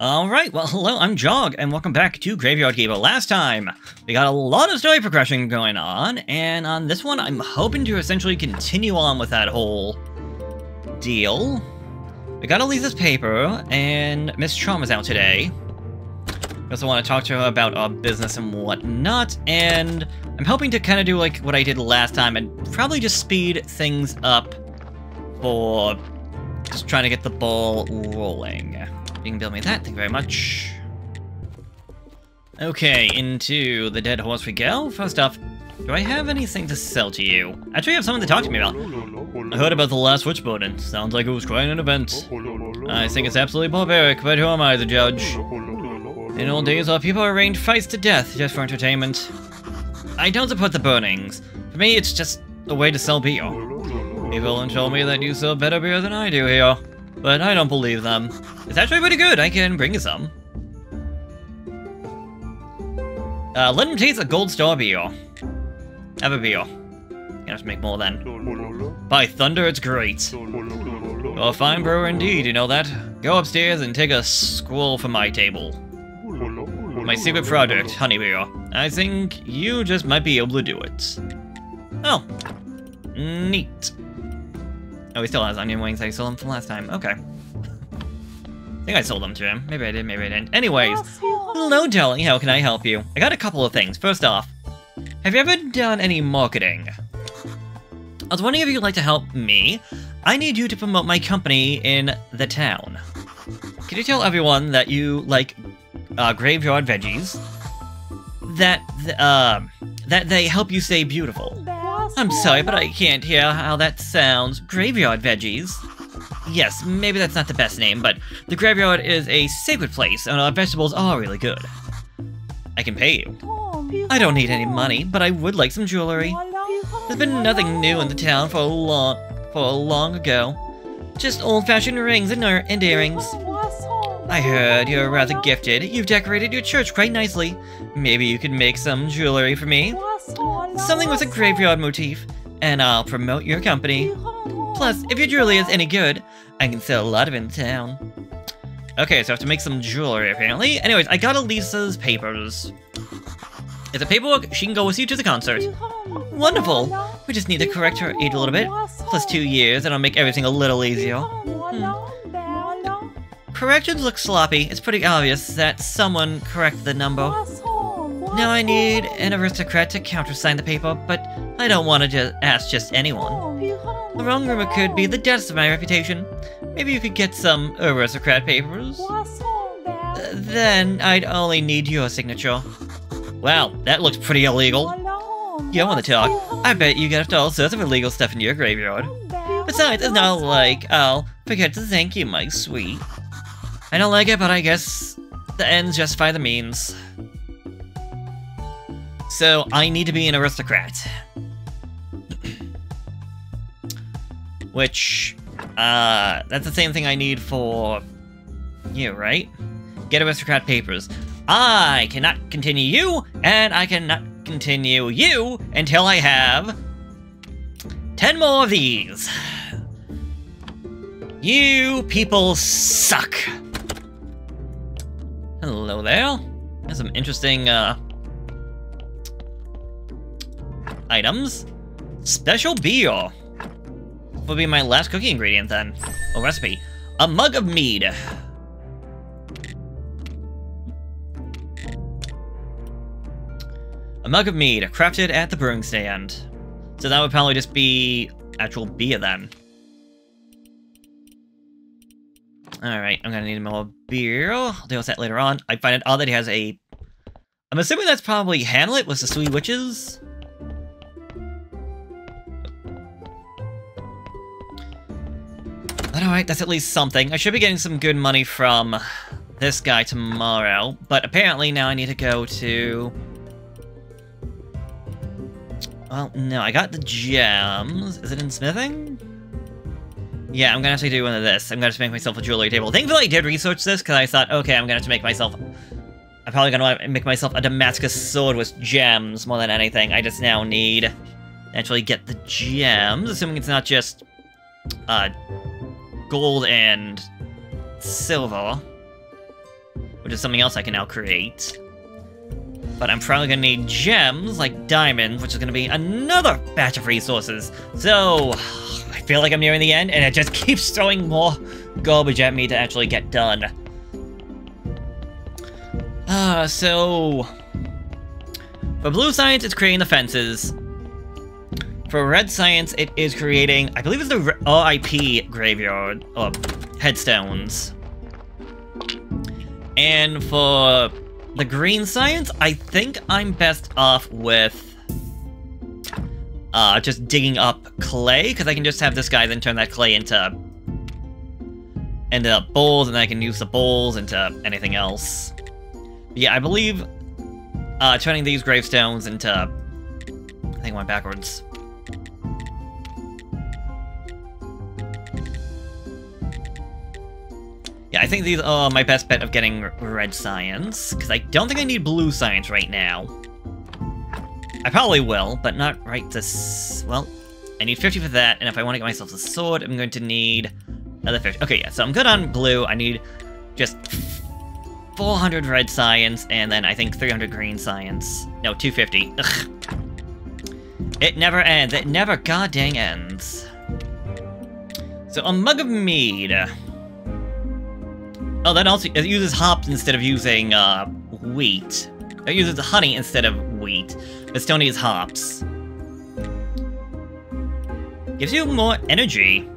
Alright, well hello, I'm Jog, and welcome back to Graveyard Keeper. Last time, we got a lot of story progression going on, and on this one, I'm hoping to essentially continue on with that whole deal. We got Elisa's paper, and Miss Charm is out today. I also want to talk to her about our business and whatnot, and I'm hoping to kind of do like what I did last time, and probably just speed things up for just trying to get the ball rolling. You can build me that, thank you very much. Okay, into the dead horse we go. First off, do I have anything to sell to you? Actually, I have something to talk to me about. I heard about the last witch burden. Sounds like it was quite an event. I think it's absolutely barbaric, but who am I to judge? In old days, our people arranged fights to death just for entertainment. I don't support the burnings. For me, it's just a way to sell beer. People told me that you sell better beer than I do here, but I don't believe them. It's actually pretty good. I can bring you some. Let him taste a gold star beer. Have a beer. Gonna have to make more then. By thunder, it's great. You're a fine brewer indeed, you know that? Go upstairs and take a scroll from my table. My secret project, honey beer. I think you just might be able to do it. Oh. Neat. Oh, he still has onion wings. I sold them from last time. Okay. I think I sold them to him. Maybe I did, maybe I didn't. Anyways, hello, darling. How can I help you? I got a couple of things. First off, have you ever done any marketing? I was wondering if you'd like to help me. I need you to promote my company in the town. Can you tell everyone that you like graveyard veggies? That they help you stay beautiful. I'm sorry, but I can't hear how that sounds. Graveyard veggies? Yes, maybe that's not the best name, but the graveyard is a sacred place, and our vegetables are really good. I can pay you. I don't need any money, but I would like some jewelry. There's been nothing new in the town for a long ago. Just old-fashioned rings and earrings. I heard you're rather gifted. You've decorated your church quite nicely. Maybe you could make some jewelry for me? Something with a graveyard motif, and I'll promote your company. Plus, if your jewelry is any good, I can sell a lot of it in town. Okay, so I have to make some jewelry, apparently. Anyways, I got Elisa's papers. It's a paperwork. She can go with you to the concert. Wonderful. We just need to correct her age a little bit. Plus 2 years, and I'll make everything a little easier. Corrections look sloppy. It's pretty obvious that someone corrected the number. Now I need an aristocrat to countersign the paper, but I don't want to ask just anyone. The wrong rumor could be the death of my reputation. Maybe you could get some aristocrat papers? Then I'd only need your signature. Wow, that looks pretty illegal. You don't want to talk. I bet you get all sorts of illegal stuff in your graveyard. Besides, it's not like I'll forget to thank you, my sweet. I don't like it, but I guess the ends justify the means. So, I need to be an aristocrat. Which, that's the same thing I need for you, right? Get aristocrat papers. I cannot continue you, and I cannot continue you until I have 10 more of these. You people suck. Hello there. There's some interesting, items. Special beer. Will be my last cooking ingredient then. Or recipe. A mug of mead. A mug of mead, crafted at the brewing stand. So that would probably just be actual beer then. Alright, I'm gonna need more beer. I'll deal with that later on. I find it odd that he has a... I'm assuming that's probably Hamlet with the Sweet Witches. But alright, that's at least something. I should be getting some good money from this guy tomorrow. But apparently now I need to go to... Well, no, I got the gems. Is it in smithing? Yeah, I'm gonna have to do one of this. I'm gonna have to make myself a jewelry table. Thankfully I did research this, because I thought, okay, I'm gonna have to make myself... I'm probably gonna make myself a Damascus sword with gems more than anything. I just now need to actually get the gems, assuming it's not just gold and silver. which is something else I can now create. But I'm probably gonna need gems, like diamonds, which is gonna be another batch of resources. So, I feel like I'm nearing the end, and it just keeps throwing more garbage at me to actually get done. So... For blue science, it's creating the fences. For red science, it is creating, I believe it's the RIP graveyard, or headstones. And for the green science, I think I'm best off with just digging up clay, because I can just have this guy then turn that clay into bowls, and then I can use the bowls into anything else. But yeah, I believe turning these gravestones into... I think I went backwards. Yeah, I think these are my best bet of getting red science, because I don't think I need blue science right now. I probably will, but not right this... Well, I need 50 for that, and if I want to get myself a sword, I'm going to need another 50. Okay, yeah, so I'm good on blue. I need just 400 red science, and then I think 300 green science. No, 250. Ugh. It never ends. It never goddamn ends. So, a mug of mead. Oh, that also it uses hops instead of using wheat. It uses honey instead of wheat, but still needs hops. Gives you more energy.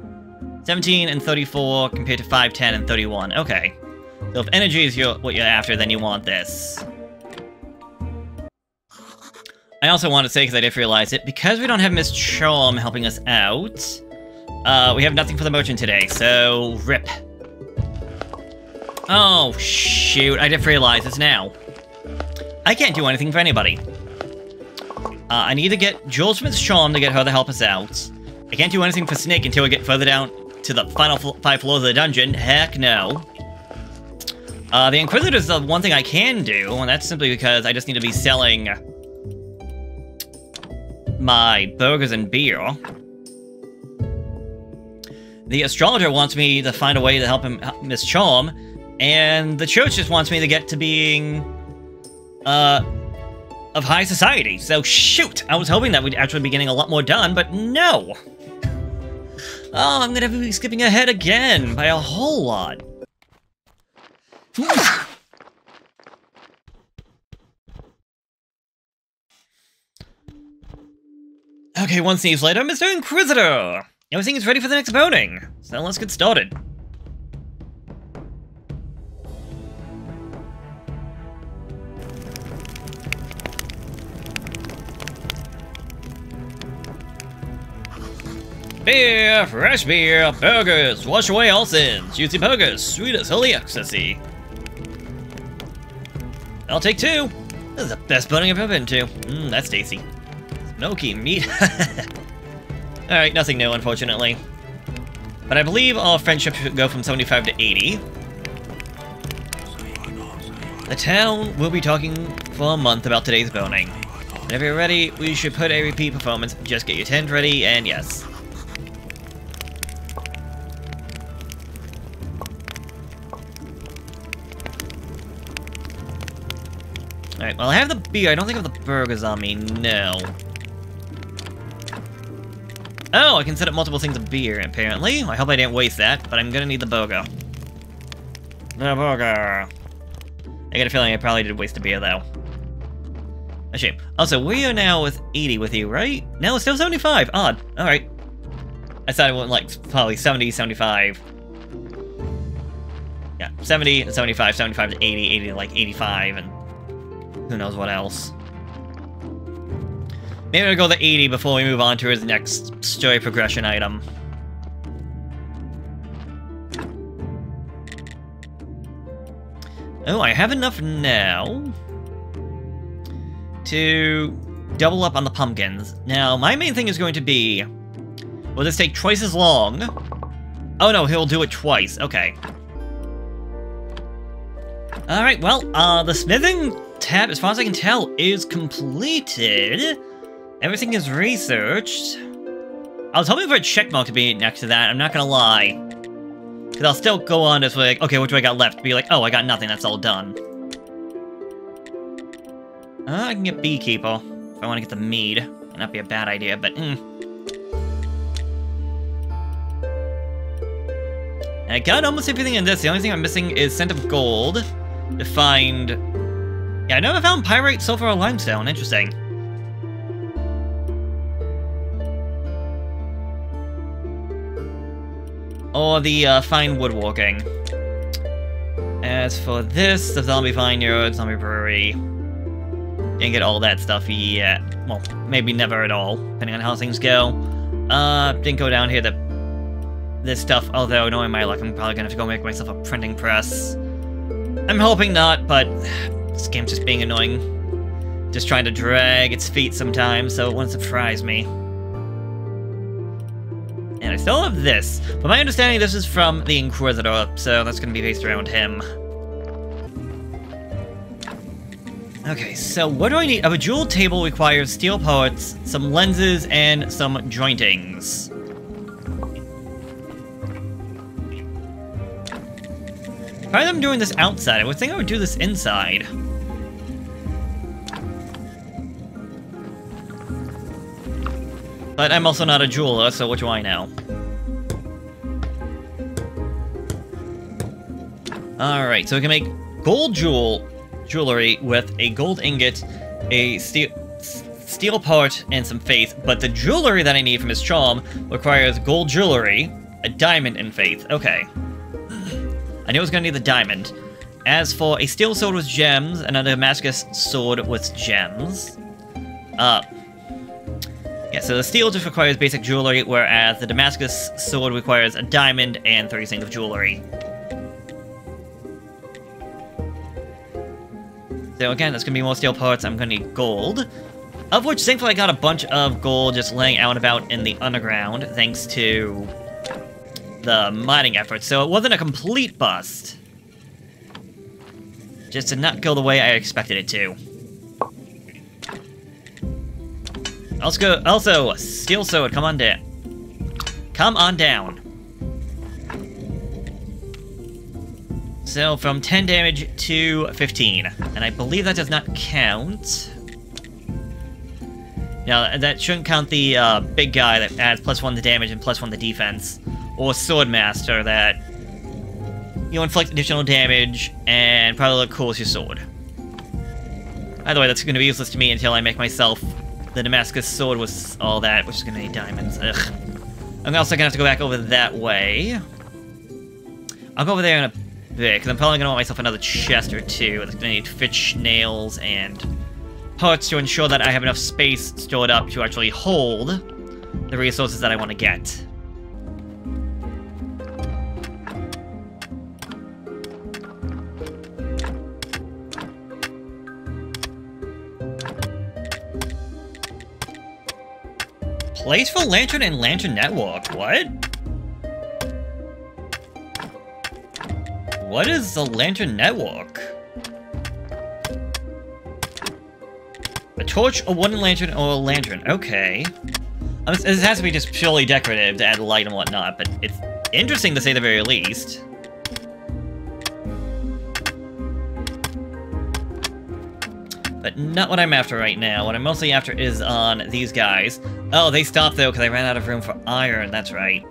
17 and 34 compared to 5, 10, and 31. Okay. So if energy is what you're after, then you want this. I also want to say, because I did realize it, because we don't have Miss Charm helping us out, we have nothing for the merchant today, so rip. Oh, shoot, I did realize this now. I can't do anything for anybody. I need to get Jewelsmith's Charm to get her to help us out. I can't do anything for Snake until we get further down to the final 5 floors of the dungeon. Heck no. The Inquisitor is the one thing I can do, and that's simply because I just need to be selling my burgers and beer. The Astrologer wants me to find a way to help him Miss Charm, and the Church just wants me to get to being, of high society. So shoot, I was hoping that we'd actually be getting a lot more done, but no! Oh, I'm gonna be skipping ahead again by a whole lot. Okay, one sneeze later, Mr. Inquisitor! Everything is ready for the next voting, so let's get started. Beer, fresh beer, burgers, wash away all sins, juicy burgers, sweet as holy ecstasy. I'll take 2. This is the best voting I've ever been to. That's tasty. Smoky meat. Alright, nothing new, unfortunately. But I believe our friendship should go from 75 to 80. The town will be talking for a month about today's voting. Whenever you're ready, we should put a repeat performance. Just get your tent ready, and yes. Alright, well I have the beer, I don't think I have the burgers on me, no. Oh, I can set up multiple things of beer, apparently. I hope I didn't waste that, but I'm gonna need the burger. The burger. I got a feeling I probably did waste a beer, though. A shame. Also, we are now with 80 with you, right? No, it's still 75. Odd. Alright. I thought it went, like, probably 70, 75. Yeah, 70, 75, 75 to 80, 80 to, like, 85, and who knows what else. Maybe I'll go to 80 before we move on to his next story progression item. Oh, I have enough now to double up on the pumpkins. Now, my main thing is going to be, will this take twice as long? Oh no, he'll do it twice. Okay. Alright, well, the smithing tab, as far as I can tell, is completed. Everything is researched. I was hoping for a check mark to be next to that, I'm not gonna lie. Because I'll still go on this way, like, okay, what do I got left? Be like, oh, I got nothing, that's all done. I can get Beekeeper if I want to get the mead. Might not be a bad idea, but And I got almost everything in this. The only thing I'm missing is Scent of Gold to find... Yeah, I never found Pyrite, Sulfur, or Limestone. Interesting. Or the fine woodworking. As for this, the zombie vineyard, zombie brewery... Didn't get all that stuff yet. Well, maybe never at all, depending on how things go. Didn't go down here to this stuff, although knowing my luck, I'm probably gonna have to go make myself a printing press. I'm hoping not, but this game's just being annoying. Just trying to drag its feet sometimes, so it wouldn't surprise me. And I still have this, but my understanding this is from the Inquisitor, so that's gonna be based around him. Okay, so what do I need? A bejeweled table requires steel parts, some lenses, and some jointings. Why am I doing this outside? I would think I would do this inside. But I'm also not a jeweler, so what do I know? Alright, so we can make gold jewelry with a gold ingot, a steel part, and some faith, but the jewelry that I need from his charm requires gold jewelry, a diamond, and faith. Okay. I knew I was gonna need the diamond. As for a steel sword with gems, and a Damascus sword with gems. Yeah, so the steel just requires basic jewelry, whereas the Damascus sword requires a diamond and 30 things of jewelry. So again, there's gonna be more steel parts. I'm gonna need gold, of which thankfully I got a bunch of gold just laying out and about in the underground, thanks to the mining efforts. So it wasn't a complete bust. Just did not go the way I expected it to. Also, steel sword, come on down. Come on down. So, from 10 damage to 15. And I believe that does not count. Now, that shouldn't count the big guy that adds +1 to damage and +1 to defense. Or Swordmaster that, you inflict additional damage and probably look cool as your sword. Either way, that's going to be useless to me until I make myself the Damascus sword with all that, which is going to need diamonds. Ugh. I'm also going to have to go back over that way. I'll go over there in a bit, because I'm probably going to want myself another chest or two. That's going to need fish nails and parts to ensure that I have enough space stored up to actually hold the resources that I want to get. Place for Lantern and Lantern Network, what? What is the Lantern Network? A torch, a wooden lantern, or a lantern, okay. This has to be just purely decorative to add light and whatnot, but it's interesting to say the very least. But not what I'm after right now. What I'm mostly after is on these guys. Oh, they stopped though because I ran out of room for iron, that's right.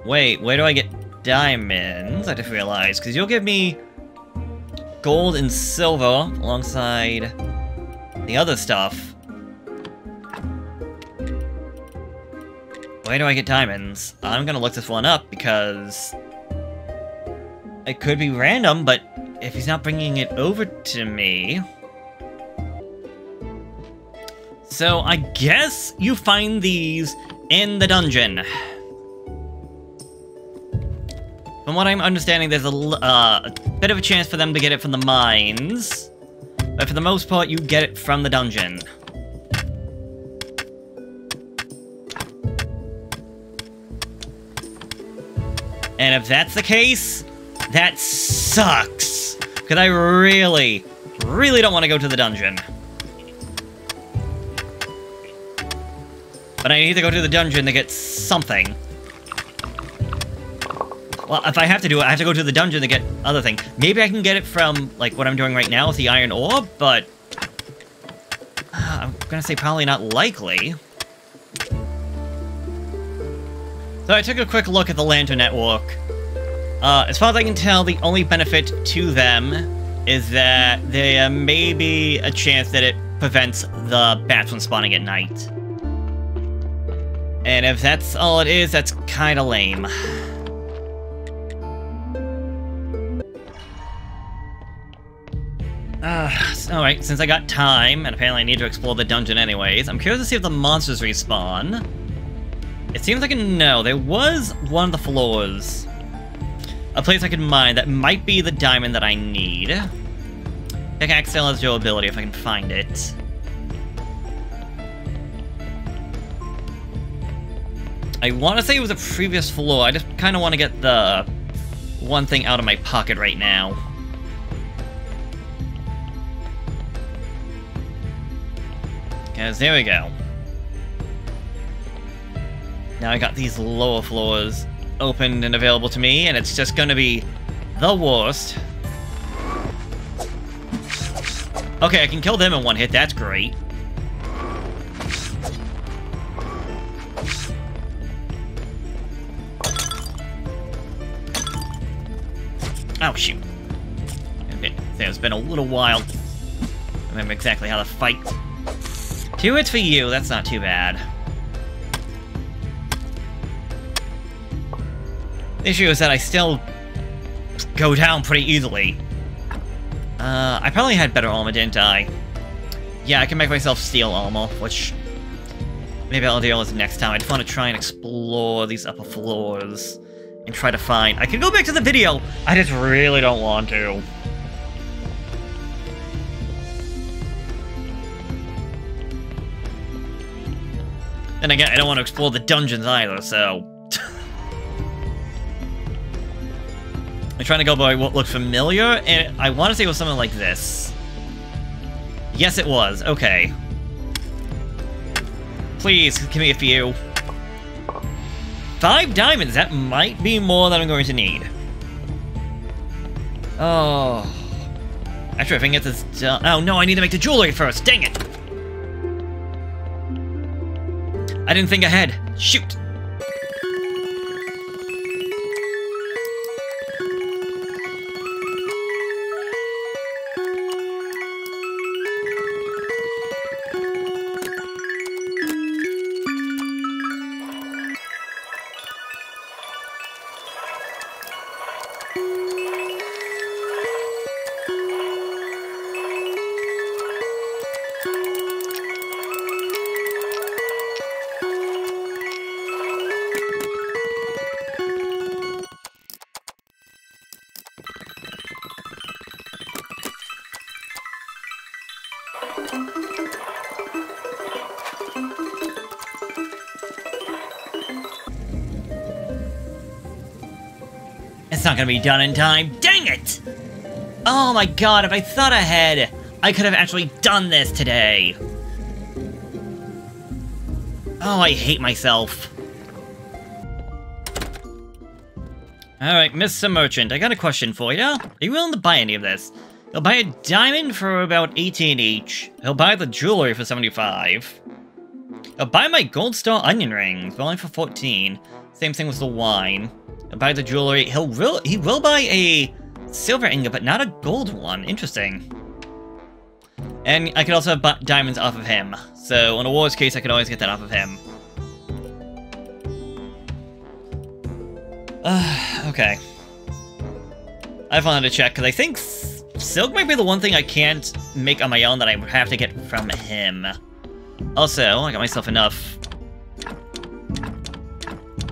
Wait, where do I get diamonds? I just realized, because you'll give me gold and silver alongside the other stuff. Where do I get diamonds? I'm gonna look this one up because it could be random, but if he's not bringing it over to me... So, I guess you find these in the dungeon. From what I'm understanding, there's a bit of a chance for them to get it from the mines. But for the most part, you get it from the dungeon. And if that's the case, that sucks. Because I really, really don't want to go to the dungeon. But I need to go to the dungeon to get something. Well, if I have to do it, I have to go to the dungeon to get other things. Maybe I can get it from, like, what I'm doing right now with the iron ore, but... I'm gonna say probably not likely. So I took a quick look at the Lantern Network. As far as I can tell, the only benefit to them is that there may be a chance that it prevents the bats from spawning at night. And if that's all it is, that's kinda lame. Alright, since I got time, and apparently I need to explore the dungeon anyways, I'm curious to see if the monsters respawn. It seems like a no. There was one of the floors. A place I could mine that might be the diamond that I need. Pickaxe still has durability if I can find it. I want to say it was a previous floor. I just kind of want to get the one thing out of my pocket right now. Because there we go. Now I got these lower floors opened and available to me, and it's just gonna be the worst. Okay, I can kill them in one hit, that's great. Oh, shoot. Okay, it's been a little while. I remember exactly how to fight. 2 hits for you, that's not too bad. The issue is that I still go down pretty easily. I probably had better armor, didn't I? Yeah, I can make myself steel armor, which maybe I'll deal with next time. I just want to try and explore these upper floors and try to find... I can go back to the video! I just really don't want to. Then again, I don't want to explore the dungeons either, so... I'm trying to go by what looked familiar, and I want to say it was something like this. Yes, it was. Okay. Please, give me a few. 5 diamonds! That might be more than I'm going to need. Oh... Actually, if I can get this done... Oh no, I need to make the jewelry first! Dang it! I didn't think ahead. Shoot! It's not gonna be done in time. Dang it! Oh my god, if I thought ahead, I could have actually done this today. Oh, I hate myself. Alright, Mr. Merchant, I got a question for you. Are you willing to buy any of this? He'll buy a diamond for about 18 each. He'll buy the jewelry for 75. He'll buy my gold star onion rings, but only for 14. Same thing with the wine. He'll buy the jewelry. He will buy a silver ingot, but not a gold one. Interesting. And I could also have diamonds off of him. So, in a worst case, I could always get that off of him. Okay. I wanted to check, because I think silk might be the one thing I can't make on my own that I would have to get from him. Also, I got myself enough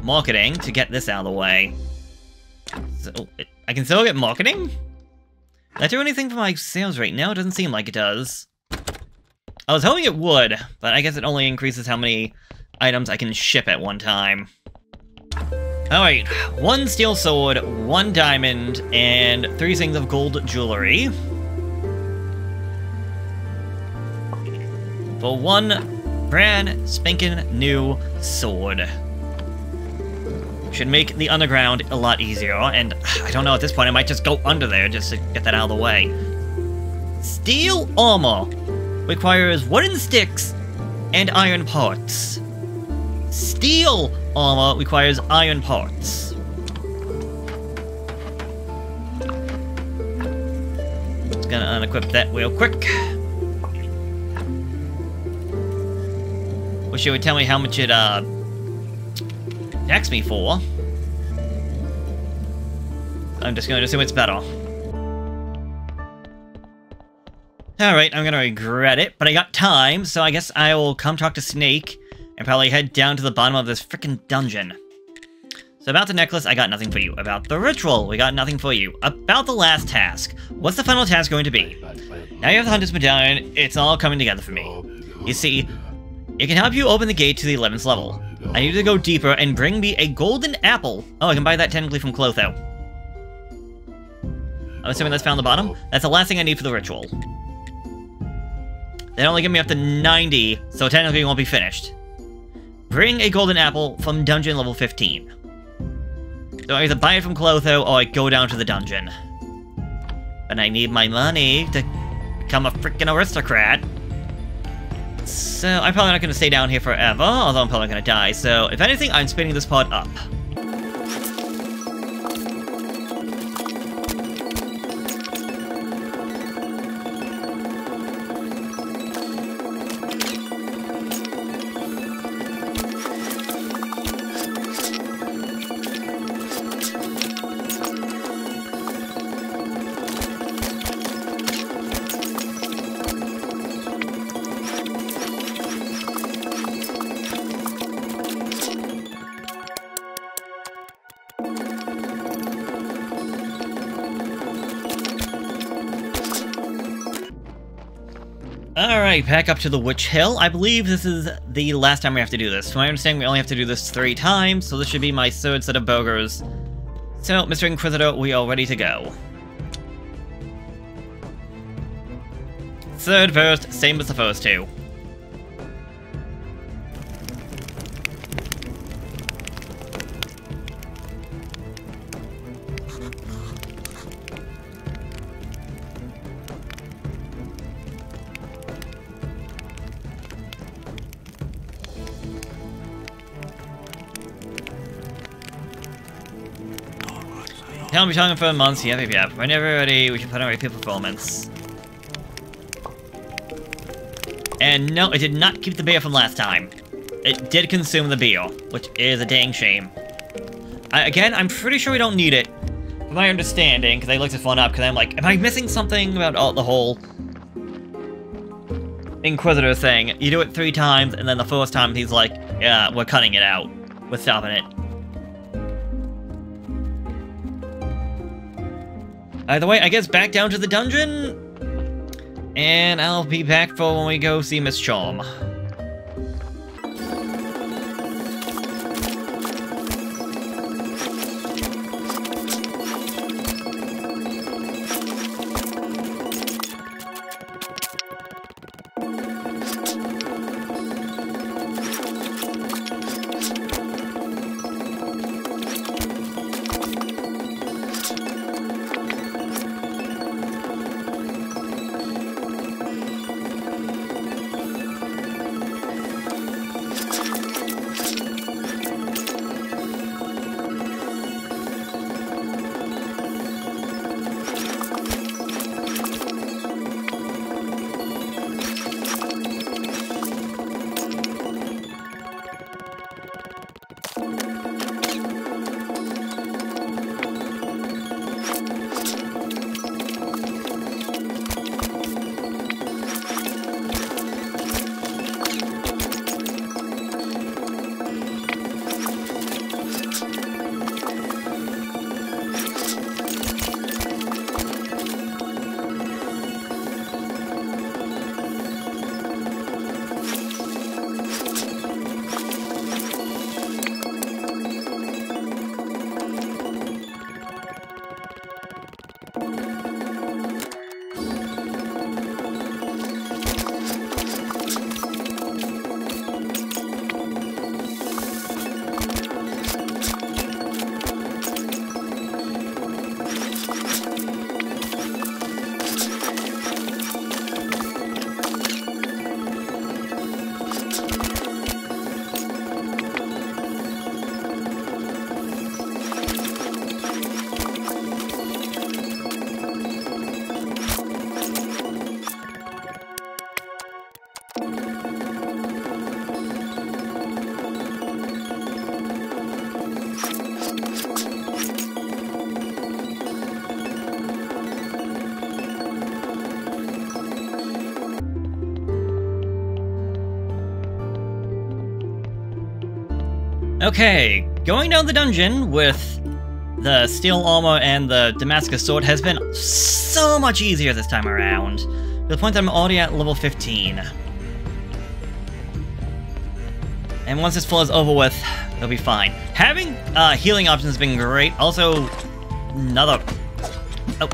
marketing to get this out of the way. So, I can still get marketing? Did I do anything for my sales rate? No, it doesn't seem like it does. I was hoping it would, but I guess it only increases how many items I can ship at one time. Alright, 1 steel sword, 1 diamond, and 3 things of gold jewelry. For 1 brand spanking new sword. should make the underground a lot easier, and I don't know, at this point I might just go under there just to get that out of the way. Steel armor requires wooden sticks and iron parts. Steel armor requires iron parts. Just gonna unequip that real quick. Wish you would tell me how much it attacks me for. I'm just gonna assume it's better. Alright, I'm gonna regret it, but I got time, so I guess I will come talk to Snake and probably head down to the bottom of this frickin' dungeon. So about the necklace, I got nothing for you. About the ritual, we got nothing for you. About the last task, what's the final task going to be? Now you have the Hunter's Medallion, it's all coming together for me. You see, it can help you open the gate to the 11th level. I need you to go deeper and bring me a golden apple. Oh, I can buy that technically from Clotho. I'm assuming that's found at the bottom? That's the last thing I need for the ritual. They only give me up to 90, so technically it won't be finished. Bring a golden apple from dungeon level 15. So I either buy it from Clotho or I go down to the dungeon. But I need my money to become a freaking aristocrat. So I'm probably not going to stay down here forever, although I'm probably going to die. So if anything, I'm speeding this part up. Alright, back up to the Witch Hill. I believe this is the last time we have to do this. From my understanding, we only have to do this 3 times, so this should be my third set of burgers. So, Mr. Inquisitor, we are ready to go. Third first, same as the first 2. I'll be talking for months, yep. Whenever ready, we should put on a repeat performance. And no, it did not keep the beer from last time. It did consume the beer, which is a dang shame. Again, I'm pretty sure we don't need it, from my understanding, because I looked this one up, because I'm like, am I missing something about the whole Inquisitor thing? You do it 3 times, and then the first time he's like, yeah, we're cutting it out. We're stopping it. Either way, I guess back down to the dungeon, and I'll be back for when we go see Miss Charm. Okay, going down the dungeon with the steel armor and the Damascus sword has been so much easier this time around. To the point that I'm already at level 15. And once this floor is over with, it'll be fine. Having healing options has been great. Also, another... Oh.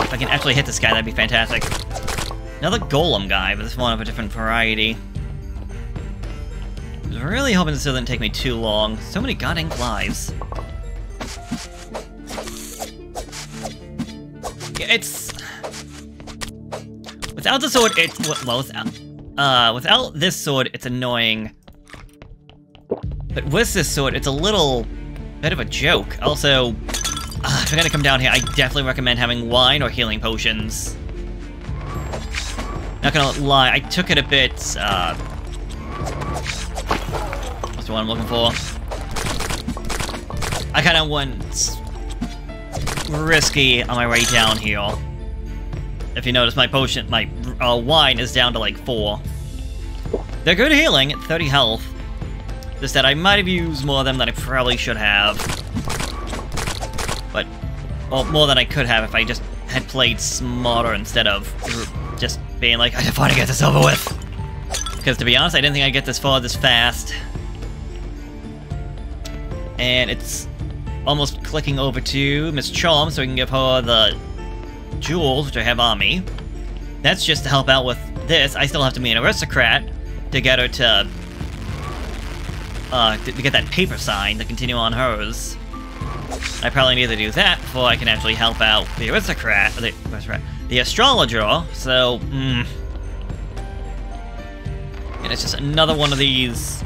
If I can actually hit this guy, that'd be fantastic. Another golem guy, but this one of a different variety. I was really hoping this doesn't take me too long. So many goddamn flies. It's... Without the sword, it's... Well, without this sword, it's annoying. But with this sword, it's a little bit of a joke. Also, if you're gonna come down here, I definitely recommend having wine or healing potions. Not gonna lie, I took it a bit, what's the one I'm looking for? I kinda went risky on my way down here. If you notice, my potion, my wine is down to like 4. They're good healing at 30 health. Just that I might have used more of them than I probably should have. But, well, more than I could have if I just had played smarter instead of just being like, I just want to get this over with. Because to be honest, I didn't think I'd get this far this fast. And it's almost clicking over to Miss Charm so we can give her the jewels, which I have on me. That's just to help out with this. I still have to be an aristocrat to get her to get that paper sign to continue on hers. I probably need to do that before I can actually help out the aristocrat, the astrologer, so, And it's just another one of these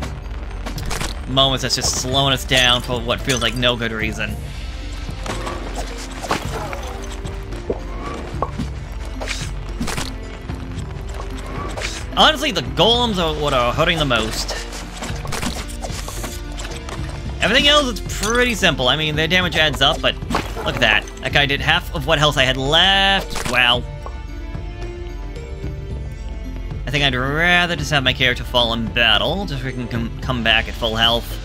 moments that's just slowing us down for what feels like no good reason. Honestly, the golems are what are hurting the most. Everything else is pretty simple. I mean, their damage adds up, but look at that. That guy did half of what health I had left. Wow. I think I'd rather just have my character fall in battle, just so we can come back at full health.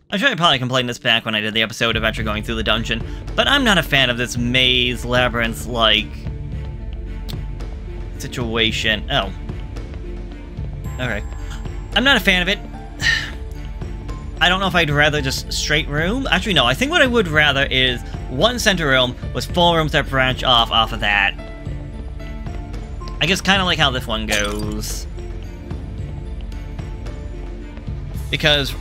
I'm sure I probably complained this back when I did the episode of actually going through the dungeon, but I'm not a fan of this maze, labyrinth-like situation. Oh. Okay. I'm not a fan of it. I don't know if I'd rather just straight room. Actually, no, I think what I would rather is one center room with 4 rooms that branch off of that. I guess kind of like how this one goes. Because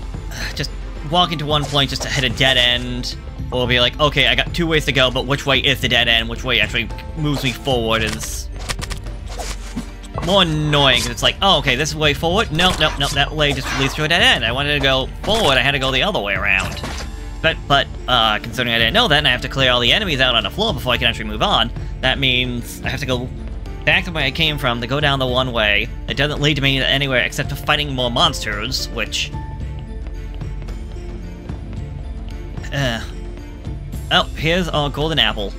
just walking to one point just to hit a dead end, or be like, okay, I got 2 ways to go, but which way is the dead end, which way actually moves me forward is more annoying, because it's like, oh, okay, this is the way forward? Nope, nope, nope, that way just leads to a dead end. I wanted to go forward, I had to go the other way around. But considering I didn't know that, and I have to clear all the enemies out on the floor before I can actually move on, that means I have to go back to where I came from to go down the one way. It doesn't lead to me anywhere except to fighting more monsters, which... Oh, here's our golden apple.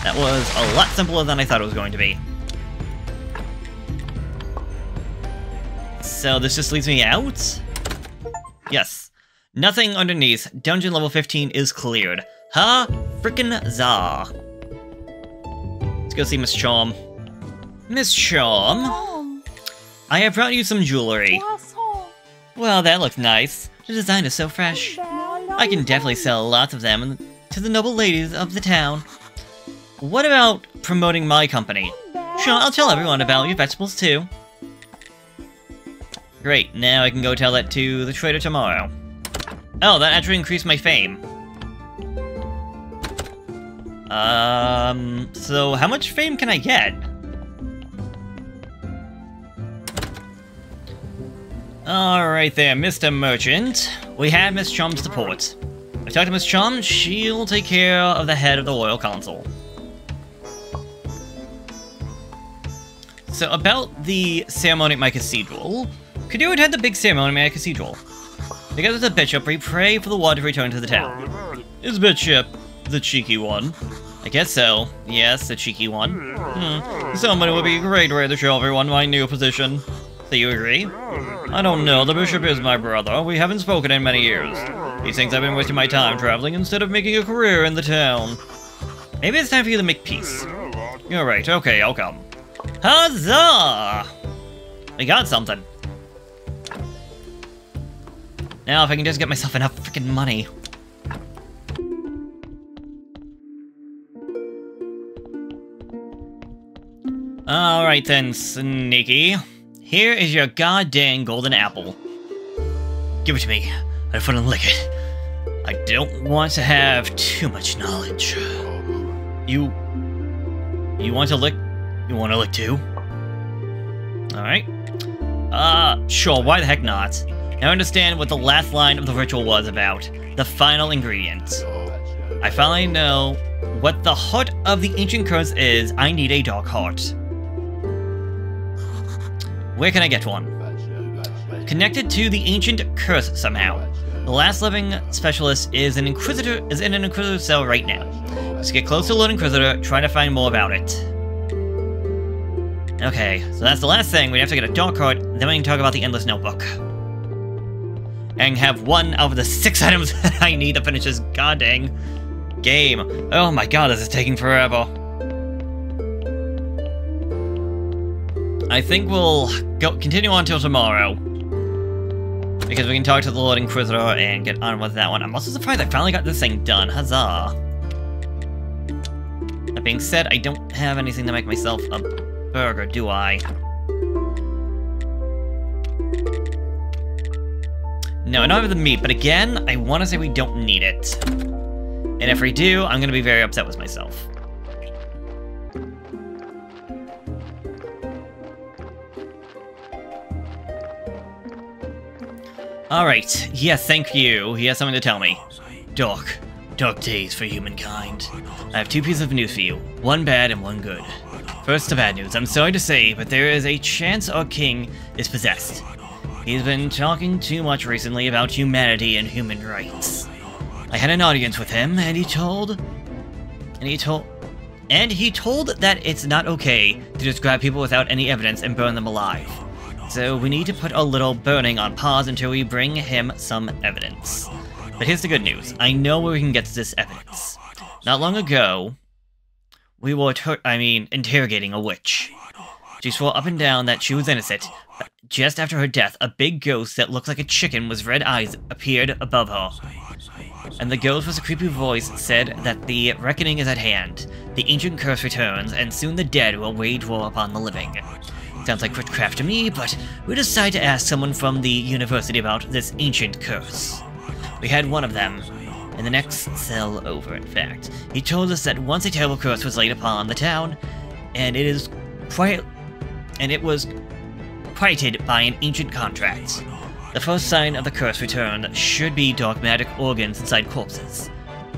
That was a lot simpler than I thought it was going to be. So this just leads me out? Yes. Nothing underneath. Dungeon level 15 is cleared. Ha! Frickin' za! Let's go see Miss Charm. Miss Charm? I have brought you some jewelry. Well, that looks nice. The design is so fresh. I can definitely sell lots of them to the noble ladies of the town. What about promoting my company? Sure, I'll tell everyone about your vegetables too. Great, now I can go tell that to the trader tomorrow. Oh, that actually increased my fame. So how much fame can I get? Alright there, Mr. Merchant. We have Miss Charm's support. I talked to Miss Charm, she'll take care of the head of the Royal Council. So, about the ceremony at my cathedral. Could you attend the big ceremony at my cathedral? Because as a bishop, we pray for the water to return to the town. Is bishop the cheeky one? I guess so. Yes, the cheeky one. Someone would be a great way to show everyone my new position. Do you agree? I don't know, the bishop is my brother. We haven't spoken in many years. He thinks I've been wasting my time traveling instead of making a career in the town. Maybe it's time for you to make peace. You're right, okay, I'll come. Huzzah! We got something. Now if I can just get myself enough freaking money. Alright then, Sneaky. Here is your goddamn golden apple. Give it to me. I just want to lick it. I don't want to have too much knowledge. You want to lick? You want to lick too? Alright. Sure, why the heck not? Now I understand what the last line of the ritual was about. The final ingredient. I finally know what the heart of the ancient curse is. I need a dark heart. Where can I get one? Connected to the ancient curse somehow. The last living specialist is in an Inquisitor cell right now. Let's get close to Lord Inquisitor, trying to find more about it. Okay, so that's the last thing. We have to get a dark heart, then we can talk about the Endless Notebook. And have one out of the 6 items that I need to finish this goddamn game. Oh my god, this is taking forever. I think we'll continue on till tomorrow. Because we can talk to the Lord Inquisitor and get on with that one. I'm also surprised I finally got this thing done. Huzzah. That being said, I don't have anything to make myself a burger, do I? No, I don't have the meat, but again, I want to say we don't need it. And if we do, I'm going to be very upset with myself. Alright, yes, thank you. He has something to tell me. Dark days for humankind. I have 2 pieces of news for you. One bad and one good. First, the bad news. I'm sorry to say, but there is a chance our king is possessed. He's been talking too much recently about humanity and human rights. I had an audience with him, and he told that it's not okay to just grab people without any evidence and burn them alive. So we need to put a little burning on pause until we bring him some evidence. But here's the good news. I know where we can get this evidence. Not long ago, we were interrogating a witch. She swore up and down that she was innocent. Just after her death, a big ghost that looked like a chicken with red eyes appeared above her. And the ghost with a creepy voice said that the reckoning is at hand. The ancient curse returns, and soon the dead will wage war upon the living. Sounds like witchcraft to me, but we decided to ask someone from the university about this ancient curse. We had one of them, in the next cell over, in fact. He told us that once a terrible curse was laid upon the town, and it was quieted by an ancient contract. The first sign of the curse return should be dark magic organs inside corpses.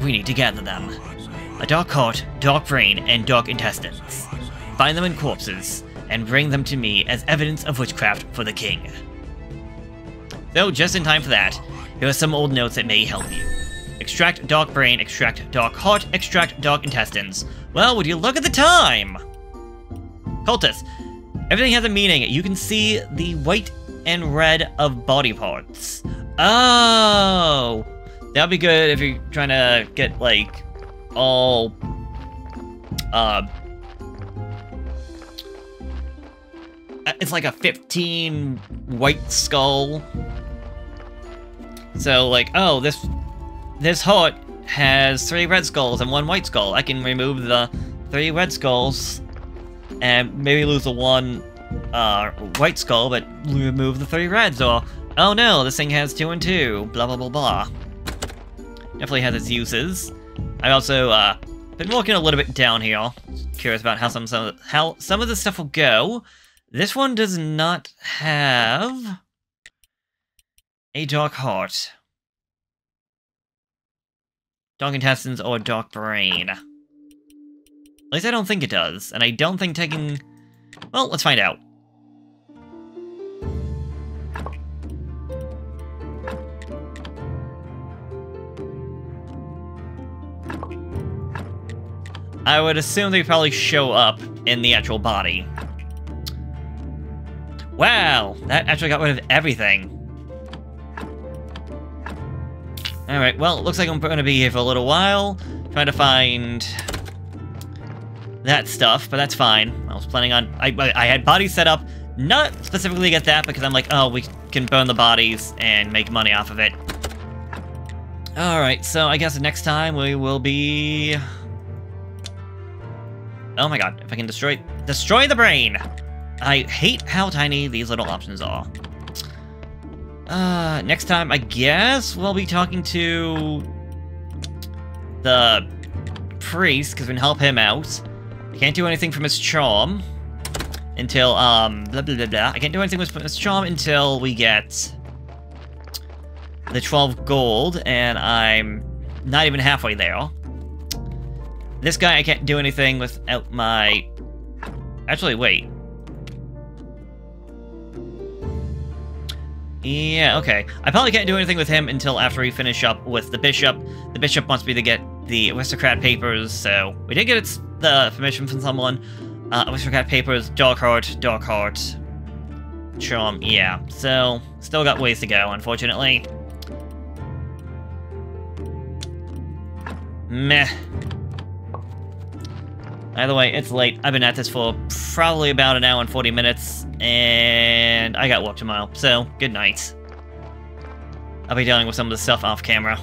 We need to gather them. A dark heart, dark brain, and dark intestines. Find them in corpses, and bring them to me as evidence of witchcraft for the king. So, just in time for that, here are some old notes that may help you. Extract dark brain, extract dark heart, extract dark intestines. Well, would you look at the time? Cultist. Everything has a meaning. You can see the white and red of body parts. Oh! That'd be good if you're trying to get, like, all, it's like a 15 white skull. So, like, oh, this heart has 3 red skulls and 1 white skull. I can remove the 3 red skulls and maybe lose the 1 white skull, but remove the 3 reds. Or, oh no, this thing has 2 and 2. Blah, blah, blah, blah. Definitely has its uses. I also, been working a little bit down here. Curious about how some of the stuff will go. This one does not have a dark heart, dark intestines, or dark brain. At least I don't think it does, and I don't think taking Well, let's find out. I would assume they probably show up in the actual body. Wow, that actually got rid of everything. Alright, well, it looks like I'm going to be here for a little while, trying to find that stuff, but that's fine. I was planning on... I had bodies set up, not specifically to get that, because I'm like, oh, we can burn the bodies and make money off of it. Alright, so I guess next time we will be... Oh my god, if I can destroy the brain! I hate how tiny these little options are. Next time, I guess we'll be talking to the priest, because we can help him out. I can't do anything from his charm until, blah, blah, blah, blah. I can't do anything with his charm until we get the 12 gold, and I'm not even halfway there. This guy, I can't do anything without my... Actually, wait. Yeah, okay. I probably can't do anything with him until after we finish up with the bishop. The bishop wants me to get the aristocrat papers, so we did get the permission from someone. Aristocrat papers, dark heart, charm, yeah. So, still got ways to go, unfortunately. Meh. Either way, it's late. I've been at this for probably about an hour and 40 minutes, and I got work tomorrow, so good night. I'll be dealing with some of the stuff off camera.